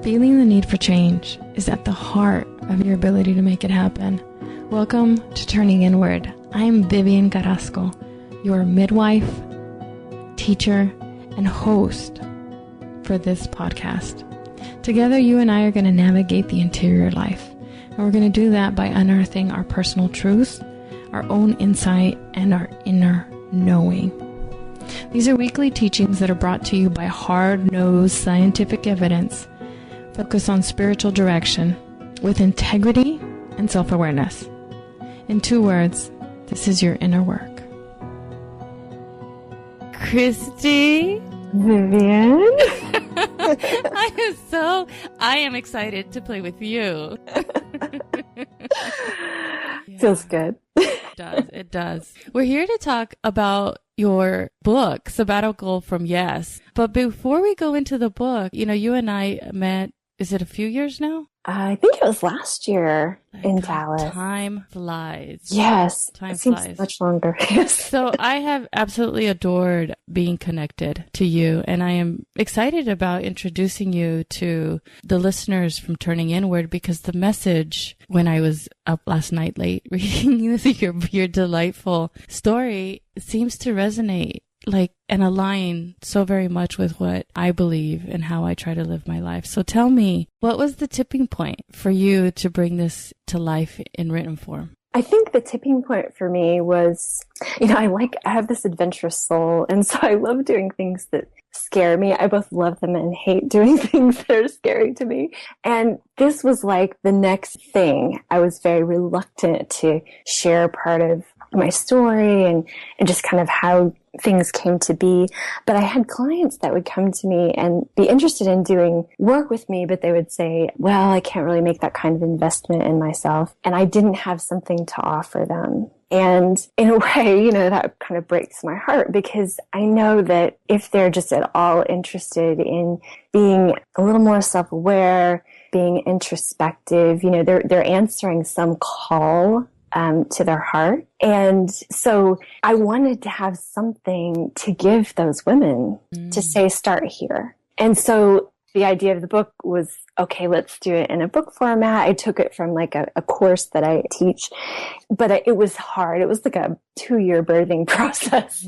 Feeling the need for change is at the heart of your ability to make it happen. Welcome to Turning Inward. I'm Vivian Carrasco, your midwife, teacher, and host for this podcast. Together, you and I are going to navigate the interior life, and we're going to do that by unearthing our personal truths, our own insight, and our inner knowing. These are weekly teachings that are brought to you by hard-nosed scientific evidence focused on spiritual direction with integrity and self-awareness. In 2 words, this is your inner work. Christi. Vivian. I am excited to play with you. Feels good. It does. We're here to talk about your book, Sabbatical From Yes. But before we go into the book, you and I met, is it a few years now? I think it was last year in Dallas. Time flies. Yes. Time seems flies. Much longer. Yes. So I have absolutely adored being connected to you, and I am excited about introducing you to the listeners from Turning Inward, because the message, when I was up last night late reading your delightful story, seems to resonate and align so very much with what I believe and how I try to live my life. So tell me, what was the tipping point for you to bring this to life in written form? I think the tipping point for me was, I have this adventurous soul, and so I love doing things that scare me. I both love them and hate doing things that are scary to me. And this was like the next thing. I was very reluctant to share part of my story and just kind of how things came to be. But I had clients that would come to me and be interested in doing work with me, but they would say, well, I can't really make that kind of investment in myself. And I didn't have something to offer them. And in a way, that kind of breaks my heart, because I know that if they're just at all interested in being a little more self-aware, being introspective, they're answering some call to their heart. And so I wanted to have something to give those women to say, start here. And so the idea of the book was, okay, let's do it in a book format. I took it from a course that I teach, but it was hard. It was like a 2-year birthing process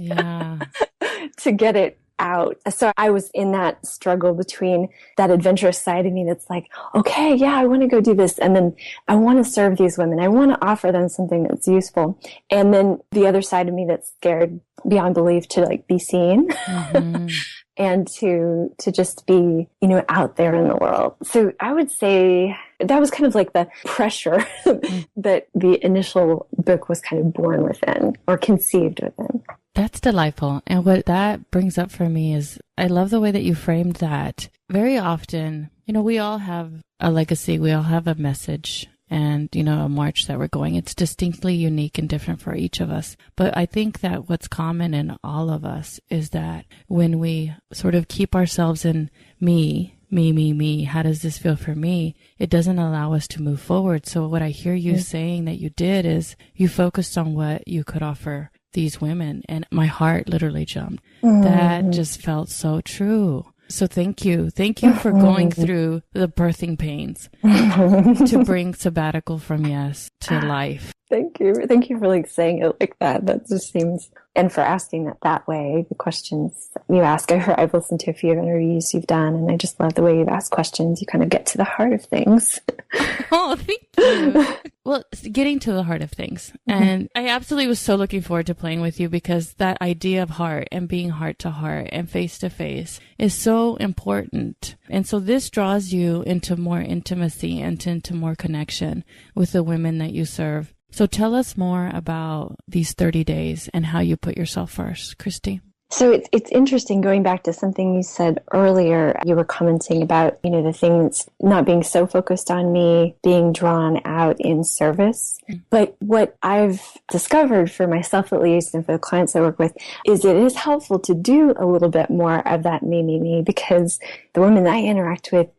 to get it out. So I was in that struggle between that adventurous side of me that's like, okay, yeah, I want to go do this. And then I want to serve these women. I want to offer them something that's useful. And then the other side of me that's scared beyond belief to be seen. Mm-hmm. And to just be, out there in the world. So I would say that was kind of like the pressure that the initial book was kind of born within or conceived within. That's delightful. And what that brings up for me is, I love the way that you framed that. Very often, we all have a legacy. We all have a message and, a march that we're going. It's distinctly unique and different for each of us. But I think that what's common in all of us is that when we sort of keep ourselves in me, how does this feel for me? It doesn't allow us to move forward. So what I hear you saying that you did is you focused on what you could offer these women, and my heart literally jumped. That just felt so true. So thank you for going through the birthing pains to bring Sabbatical From Yes to life. Thank you for saying it like that. That just seems, and for asking it that way, the questions you ask. I've listened to a few interviews you've done, and I just love the way you've asked questions. You kind of get to the heart of things. Oh, thank you. Well, getting to the heart of things. And I absolutely was so looking forward to playing with you, because that idea of heart and being heart to heart and face to face is so important. And so this draws you into more intimacy and into more connection with the women that you serve. So tell us more about these 30 days and how you put yourself first, Christi. So it's interesting, going back to something you said earlier. You were commenting about, the things not being so focused on me, being drawn out in service. But what I've discovered for myself, at least, and for the clients I work with, is it is helpful to do a little bit more of that me, because the woman that I interact with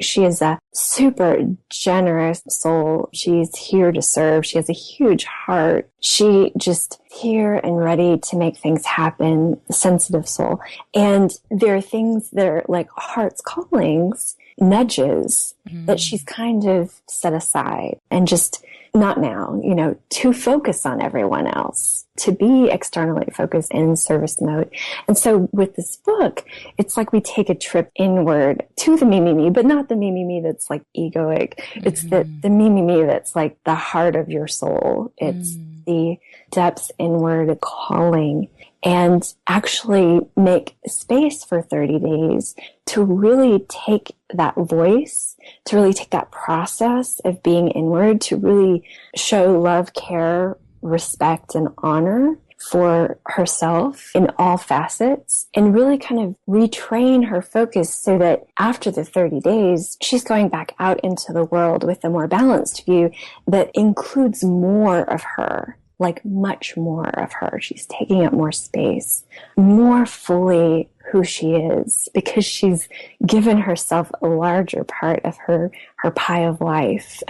she is a super generous soul. She's here to serve. She has a huge heart. She just here and ready to make things happen, sensitive soul. And there are things that are like heart's callings, nudges that she's kind of set aside and just not now, to focus on everyone else, to be externally focused in service mode. And so with this book, it's like we take a trip inward to the me, but not the me that's like egoic. It's the me that's like the heart of your soul. It's the depths inward calling, and actually make space for 30 days to really take that voice, to really take that process of being inward, to really show love, care, respect, and honor for herself in all facets, and really kind of retrain her focus so that after the 30 days, she's going back out into the world with a more balanced view that includes more of her, like much more of her. She's taking up more space, more fully who she is, because she's given herself a larger part of her pie of life.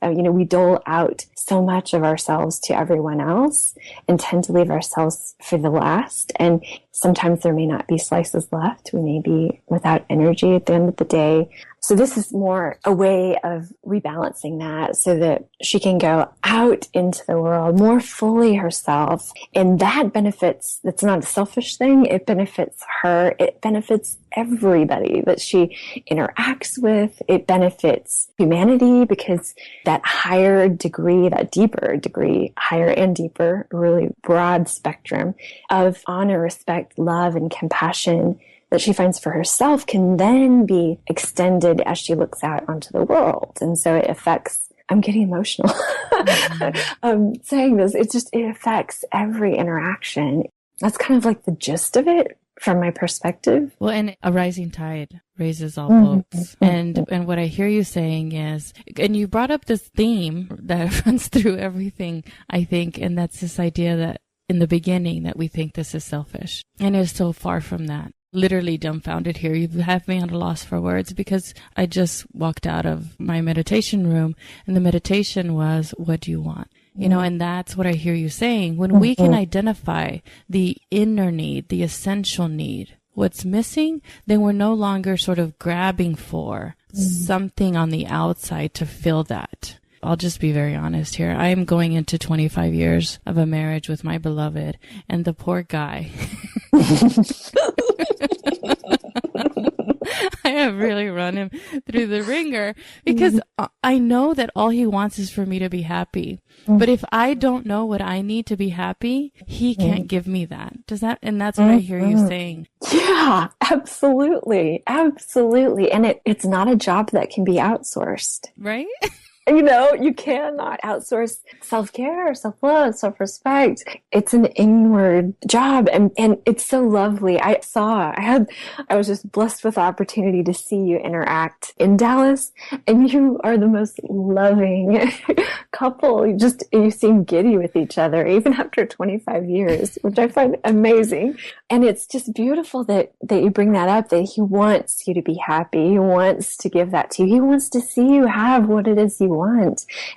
We dole out so much of ourselves to everyone else and tend to leave ourselves for the last. And sometimes there may not be slices left. We may be without energy at the end of the day. So this is more a way of rebalancing that so that she can go out into the world more fully herself. And that benefits, that's not a selfish thing. It benefits her. It benefits everybody that she interacts with. It benefits humanity because that higher degree, that deeper degree, higher and deeper, really broad spectrum of honor, respect, love, and compassion that she finds for herself can then be extended as she looks out onto the world. And so it affects, I'm getting emotional saying this, it affects every interaction. That's kind of like the gist of it from my perspective. Well, and a rising tide raises all boats. And what I hear you saying is, and you brought up this theme that runs through everything, I think, and that's this idea that in the beginning that we think this is selfish. And it's so far from that. Literally dumbfounded here. You have me at a loss for words because I just walked out of my meditation room and the meditation was, what do you want? And that's what I hear you saying. When we can identify the inner need, the essential need, what's missing, then we're no longer sort of grabbing for something on the outside to fill that. I'll just be very honest here. I am going into 25 years of a marriage with my beloved, and the poor guy. I have really run him through the ringer because I know that all he wants is for me to be happy. But if I don't know what I need to be happy, he can't give me that. Does that? And that's what I hear you saying. Yeah, absolutely. Absolutely. And it's not a job that can be outsourced. Right? You cannot outsource self-care, self-love, self-respect. It's an inward job. And it's so lovely. I was just blessed with the opportunity to see you interact in Dallas. And you are the most loving couple. You seem giddy with each other, even after 25 years, which I find amazing. And it's just beautiful that you bring that up, that he wants you to be happy. He wants to give that to you. He wants to see you have what it is you want.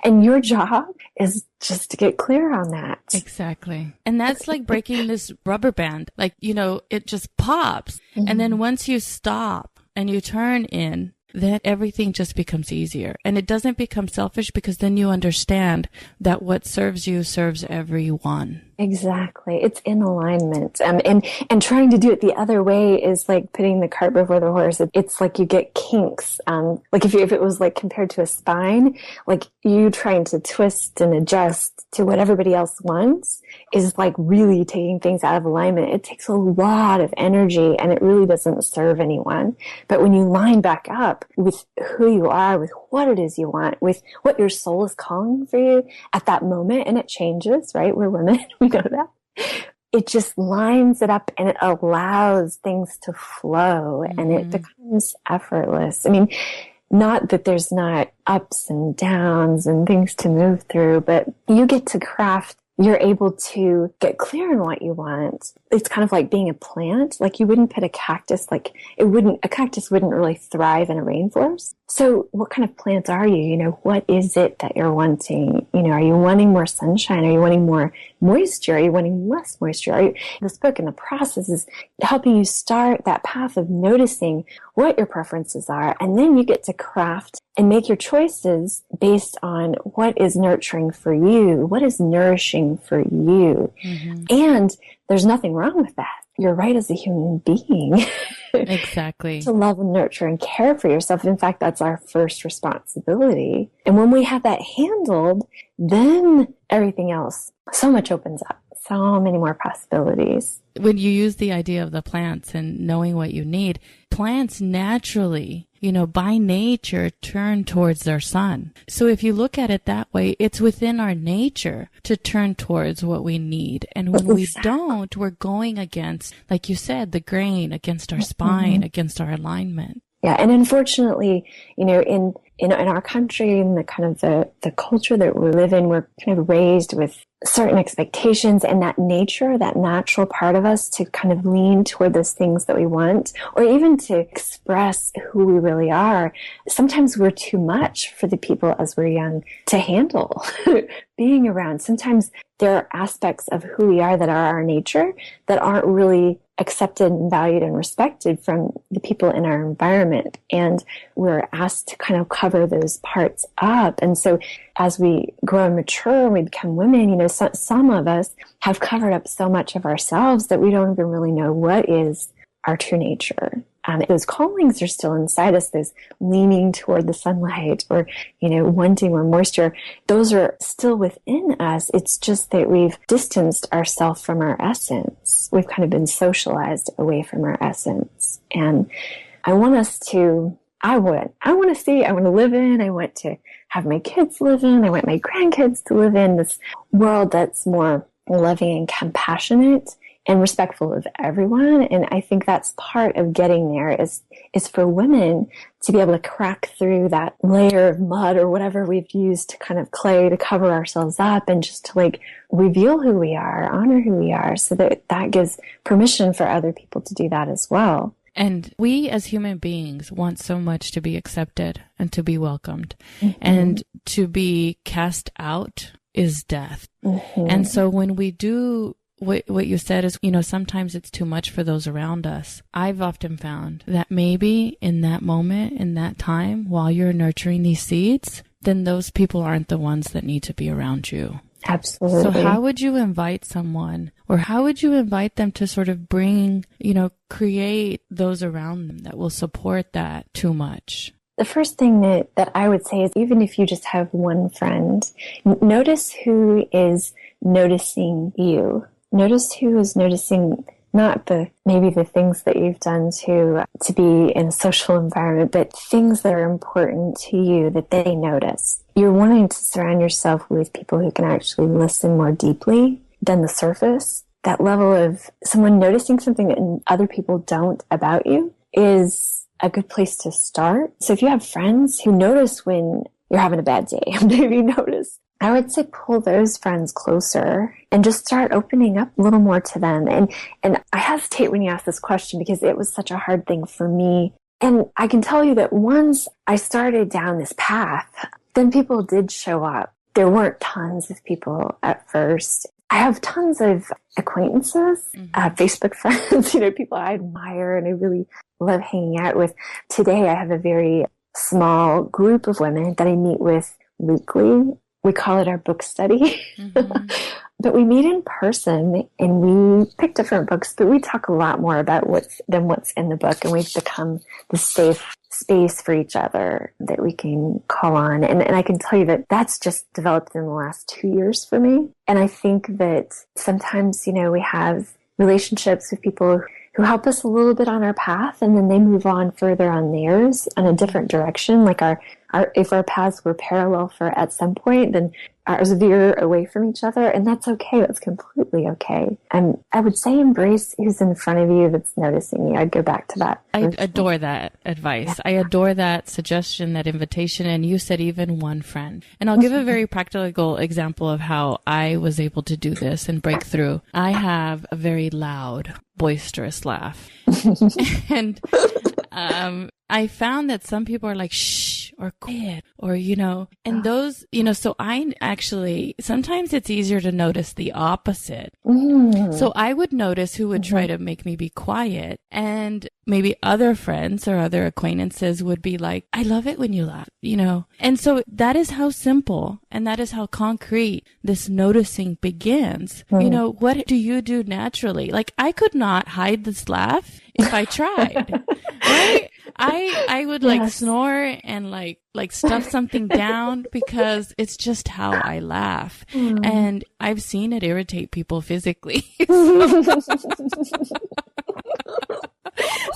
And your job is just to get clear on that. Exactly. And that's like breaking this rubber band. Like, it just pops. And then once you stop and you turn in, then everything just becomes easier. And it doesn't become selfish because then you understand that what serves you serves everyone. Exactly. It's in alignment. And trying to do it the other way is like putting the cart before the horse. It's like you get kinks. Like if it was like compared to a spine, like you trying to twist and adjust to what everybody else wants is like really taking things out of alignment. It takes a lot of energy and it really doesn't serve anyone. But when you line back up with who you are, with what it is you want, with what your soul is calling for you at that moment, and it changes, right? We're women. We know that. It just lines it up and it allows things to flow and it becomes effortless. I mean, not that there's not ups and downs and things to move through, but you get to craft you're able to get clear on what you want. It's kind of like being a plant. Like you wouldn't put a cactus, a cactus wouldn't really thrive in a rainforest. So what kind of plant are you? You know, what is it that you're wanting? You know, are you wanting more sunshine? Are you wanting more moisture? Are you wanting less moisture? This book in the process is helping you start that path of noticing what your preferences are. And then you get to craft and make your choices based on what is nurturing for you, what is nourishing for you. Mm-hmm. And there's nothing wrong with that. You're right as a human being. Exactly. To love and nurture and care for yourself. In fact, that's our first responsibility. And when we have that handled, then everything else, so much opens up. So many more possibilities. When you use the idea of the plants and knowing what you need, plants naturally, you know, by nature turn towards their sun. So if you look at it that way, it's within our nature to turn towards what we need. And when we don't, we're going against, like you said, the grain, against our spine, against our alignment. Yeah. And unfortunately, you know, in our country and the kind of the culture that we live in, we're kind of raised with certain expectations and that nature, that natural part of us to kind of lean toward those things that we want, or even to express who we really are. Sometimes we're too much for the people as we're young to handle being around. Sometimes there are aspects of who we are that are our nature that aren't really accepted and valued and respected from the people in our environment. And we're asked to kind of cover those parts up. And so as we grow and mature and we become women, you know, some of us have covered up so much of ourselves that we don't even really know what is our true nature. Those callings are still inside us, those leaning toward the sunlight or, you know, wanting more moisture. Those are still within us. It's just that we've distanced ourselves from our essence. We've kind of been socialized away from our essence. And I want us to, I want to live in, I want to have my kids live in, I want my grandkids to live in this world that's more loving and compassionate and respectful of everyone. And I think that's part of getting there is for women to be able to crack through that layer of mud or whatever we've used to kind of clay to cover ourselves up and just to like reveal who we are, honor who we are, so that gives permission for other people to do that as well. And we as human beings want so much to be accepted and to be welcomed. Mm-hmm. And to be cast out is death. Mm-hmm. And so when we do what you said is, you know, sometimes it's too much for those around us. I've often found that maybe in that moment, in that time, while you're nurturing these seeds, then those people aren't the ones that need to be around you. Absolutely. So how would you invite someone, or how would you invite them to sort of bring, you know, create those around them that will support that too much? The first thing that I would say is, even if you just have one friend, notice who is noticing you. Notice who is noticing not maybe the things that you've done to be in a social environment, but things that are important to you that they notice. You're wanting to surround yourself with people who can actually listen more deeply than the surface. That level of someone noticing something that other people don't about you is a good place to start. So if you have friends who notice when you're having a bad day, maybe notice, I would say pull those friends closer and just start opening up a little more to them. And I hesitate when you ask this question because it was such a hard thing for me. And I can tell you that once I started down this path, then people did show up. There weren't tons of people at first. I have tons of acquaintances, Facebook friends, you know, people I admire and I really love hanging out with. Today, I have a very small group of women that I meet with weekly. We call it our book study. Mm-hmm. But we meet in person and we pick different books, but we talk a lot more about what's in the book. And we've become the safe space for each other that we can call on. And I can tell you that that's just developed in the last 2 years for me. And I think that sometimes, you know, we have relationships with people who help us a little bit on our path, and then they move on further on theirs in a different direction. Like if our paths were parallel at some point, then ours veer away from each other, and that's okay. That's completely okay. And I would say embrace who's in front of you that's noticing you. I'd go back to that. I adore that advice. I adore that suggestion, that invitation. And you said even one friend. And I'll give a very practical example of how I was able to do this and break through. I have a very loud, boisterous laugh. And I found that some people are like, shh, or quiet, or, and those, so I actually, sometimes it's easier to notice the opposite. So I would notice who would try to make me be quiet, and maybe other friends or other acquaintances would be like, I love it when you laugh, And so that is how simple and that is how concrete this noticing begins. What do you do naturally? Like, I could not hide this laugh if I tried, right? I would like snore and like stuff something down because it's just how I laugh. And I've seen it irritate people physically.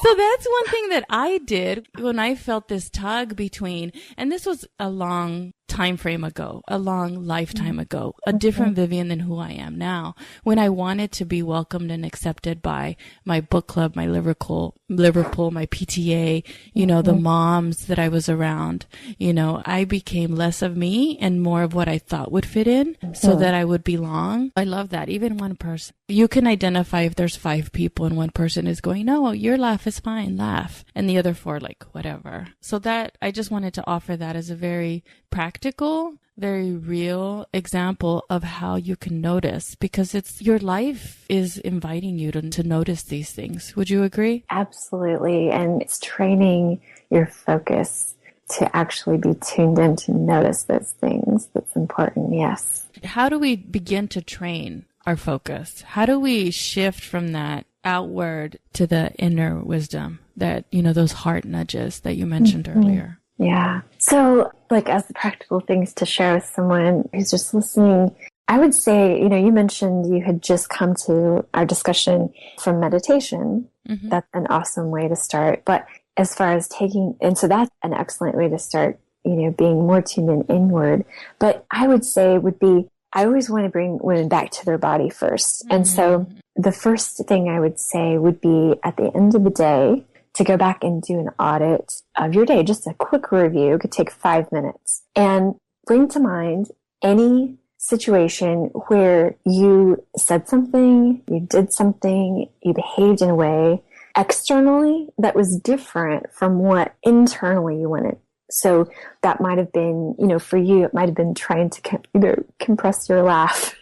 So that's one thing that I did when I felt this tug between, and this was a long time frame ago, a long lifetime ago, a different Vivian than who I am now, when I wanted to be welcomed and accepted by my book club, my Liverpool, my PTA, the moms that I was around. I became less of me and more of what I thought would fit in so that I would belong. I love that. Even one person, you can identify if there's 5 people and one person is going, no, your laugh is fine, laugh. And the other 4, like, whatever. So that, I just wanted to offer that as a very practical, very real example of how you can notice, because it's your life is inviting you to notice these things. Would you agree? Absolutely. And it's training your focus to actually be tuned in to notice those things. That's important. Yes. How do we begin to train our focus? How do we shift from that outward to the inner wisdom that, those heart nudges that you mentioned earlier? Yeah. So, as the practical things to share with someone who's just listening, I would say, you mentioned you had just come to our discussion from meditation. That's an awesome way to start. But as far as and so that's an excellent way to start, being more tuned in inward. But I would say would be, I always want to bring women back to their body first. And so the first thing I would say would be at the end of the day, to go back and do an audit of your day, just a quick review. It could take 5 minutes, and bring to mind any situation where you said something, you did something, you behaved in a way externally that was different from what internally you wanted. So that might have been, for you, it might have been trying to compress your laugh,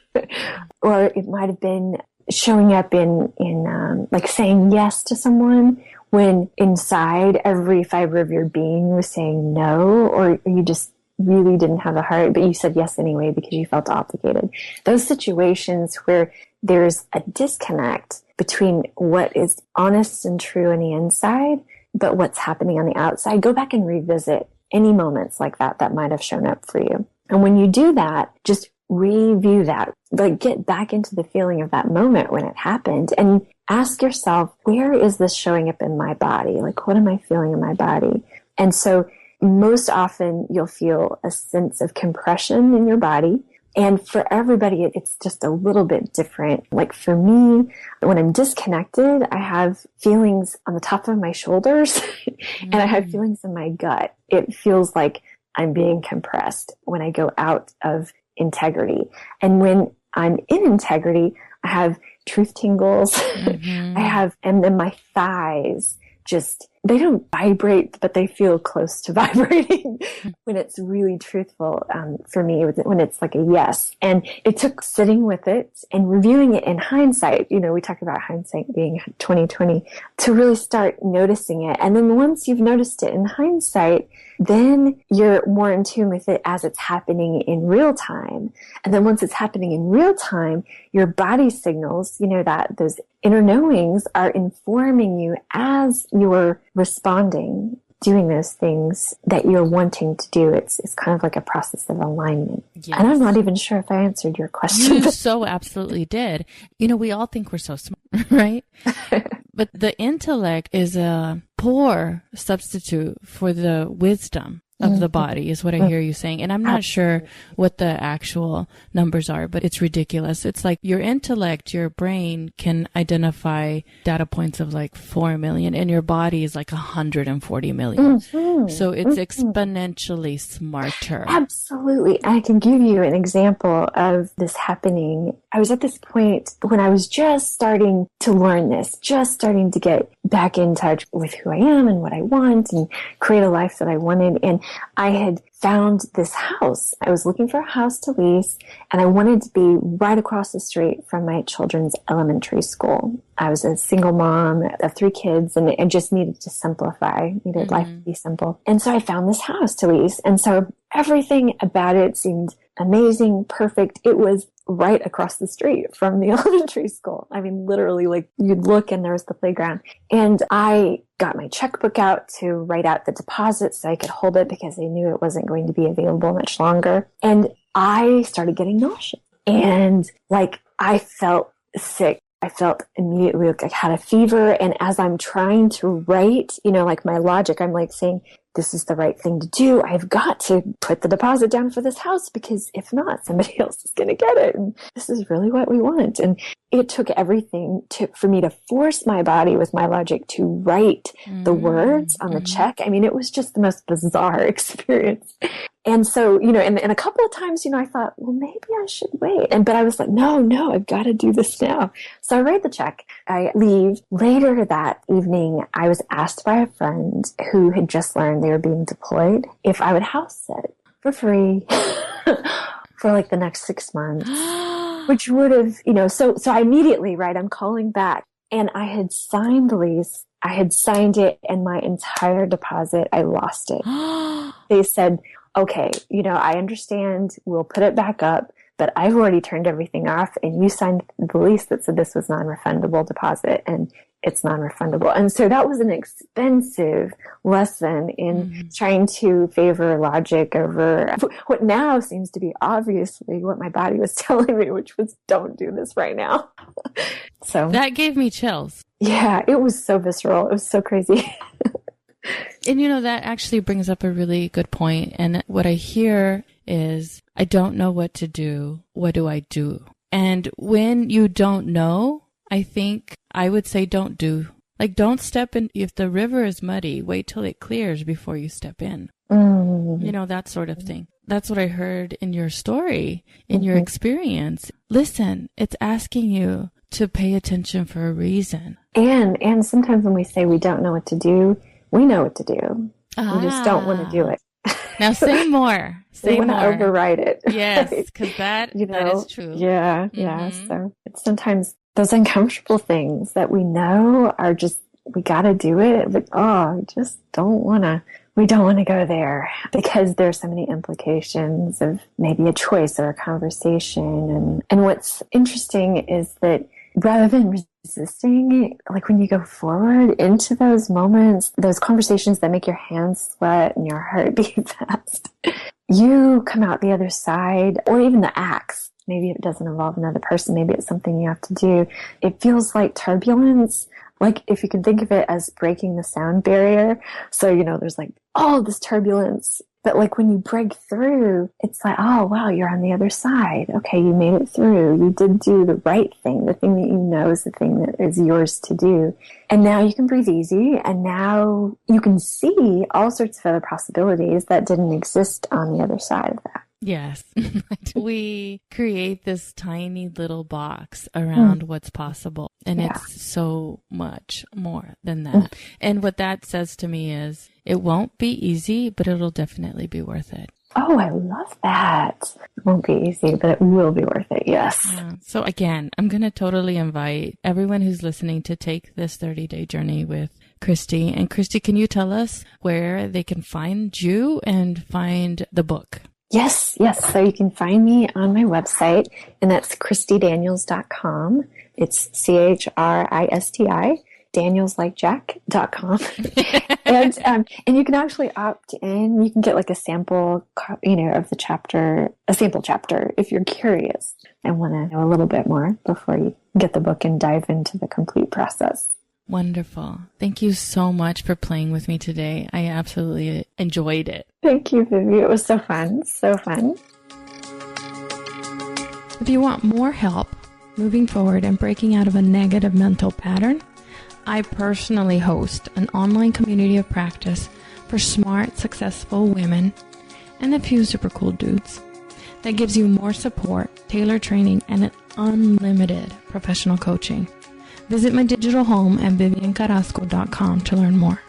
or it might have been showing up in like saying yes to someone when inside every fiber of your being was saying no, or you just really didn't have the heart, but you said yes anyway because you felt obligated. Those situations where there's a disconnect between what is honest and true on the inside, but what's happening on the outside, go back and revisit any moments like that might have shown up for you. And when you do that, just review that, get back into the feeling of that moment when it happened, and ask yourself, where is this showing up in my body? What am I feeling in my body? And so most often you'll feel a sense of compression in your body. And for everybody, it's just a little bit different. Like for me, when I'm disconnected, I have feelings on the top of my shoulders and I have feelings in my gut. It feels like I'm being compressed when I go out of integrity. And when I'm in integrity, I have truth tingles. And then my thighs they don't vibrate, but they feel close to vibrating when it's really truthful. For me, when it's like a yes. And it took sitting with it and reviewing it in hindsight. We talk about hindsight being 20/20, to really start noticing it. And then once you've noticed it in hindsight, then you're more in tune with it as it's happening in real time. And then once it's happening in real time, your body signals, that those inner knowings are informing you as you're responding, doing those things that you're wanting to do. It's kind of like a process of alignment. Yes. And I'm not even sure if I answered your question. You so absolutely did. We all think we're so smart, right? But the intellect is a poor substitute for the wisdom. of the body is what I hear you saying. And I'm not sure what the actual numbers are, but it's ridiculous. It's like your intellect, your brain can identify data points of like 4 million and your body is like 140 million. So it's exponentially smarter. Absolutely. I can give you an example of this happening. I was at this point when I was just starting to learn this, just starting to get back in touch with who I am and what I want and create a life that I wanted. And I had found this house. I was looking for a house to lease, and I wanted to be right across the street from my children's elementary school. I was a single mom of 3 kids and just needed to simplify, needed life to be simple. And so I found this house to lease. And so everything about it seemed amazing, perfect. It was right across the street from the elementary school. I mean, literally, like, you'd look and there was the playground. And I got my checkbook out to write out the deposit so I could hold it because I knew it wasn't going to be available much longer. And I started getting nauseous. And like, I felt sick. I felt immediately like I had a fever. And as I'm trying to write, like my logic, I'm like saying, this is the right thing to do. I've got to put the deposit down for this house because if not, somebody else is going to get it. And this is really what we want. And it took everything for me to force my body with my logic to write the words on the check. I mean, it was just the most bizarre experience. And so, and a couple of times, I thought, well, maybe I should wait. But I was like, no, I've got to do this now. So I write the check. I leave. Later that evening, I was asked by a friend who had just learned they were being deployed if I would house sit for free for like the next 6 months, which would have, so I immediately, right, I'm calling back. And I had signed the lease. I had signed it, and my entire deposit, I lost it. They said, okay, I understand, we'll put it back up, but I've already turned everything off, and you signed the lease that said this was non-refundable deposit, and it's non-refundable. And so that was an expensive lesson in trying to favor logic over what now seems to be obviously what my body was telling me, which was, don't do this right now. So that gave me chills. Yeah, it was so visceral. It was so crazy. And that actually brings up a really good point. And what I hear is, I don't know what to do. What do I do? And when you don't know, I think I would say don't do. Like, don't step in. If the river is muddy, wait till it clears before you step in. That sort of thing. That's what I heard in your story, in your experience. Listen, it's asking you to pay attention for a reason. And sometimes when we say we don't know what to do, we know what to do. We just don't want to do it. Now say more. We want to override it. Yes, because that is true. Yeah, yeah. So it's sometimes those uncomfortable things that we know are just, we got to do it, but we just don't want to. We don't want to go there because there's so many implications of maybe a choice or a conversation. And what's interesting is that rather than resisting, like when you go forward into those moments, those conversations that make your hands sweat and your heart beat fast, you come out the other side, or even the acts. Maybe it doesn't involve another person. Maybe it's something you have to do. It feels like turbulence. Like, if you can think of it as breaking the sound barrier. So, there's like all this turbulence, but like when you break through, it's like, oh, wow, you're on the other side. Okay, you made it through. You did do the right thing. The thing that you know is the thing that is yours to do. And now you can breathe easy. And now you can see all sorts of other possibilities that didn't exist on the other side of that. Yes. We create this tiny little box around what's possible. And it's so much more than that. And what that says to me is, it won't be easy, but it'll definitely be worth it. Oh, I love that. It won't be easy, but it will be worth it. Yes. So again, I'm going to totally invite everyone who's listening to take this 30-day journey with Christi. And Christi, can you tell us where they can find you and find the book? Yes. So you can find me on my website, and that's ChristiDaniels.com. It's CHRISTI, Daniels like Jack.com. And you can actually opt in. You can get like a sample, of the chapter, a sample chapter if you're curious and want to know a little bit more before you get the book and dive into the complete process. Wonderful. Thank you so much for playing with me today. I absolutely enjoyed it. Thank you, Vivi. It was so fun. So fun. If you want more help moving forward and breaking out of a negative mental pattern, I personally host an online community of practice for smart, successful women and a few super cool dudes that gives you more support, tailored training, and an unlimited professional coaching. Visit my digital home at viviancarrasco.com to learn more.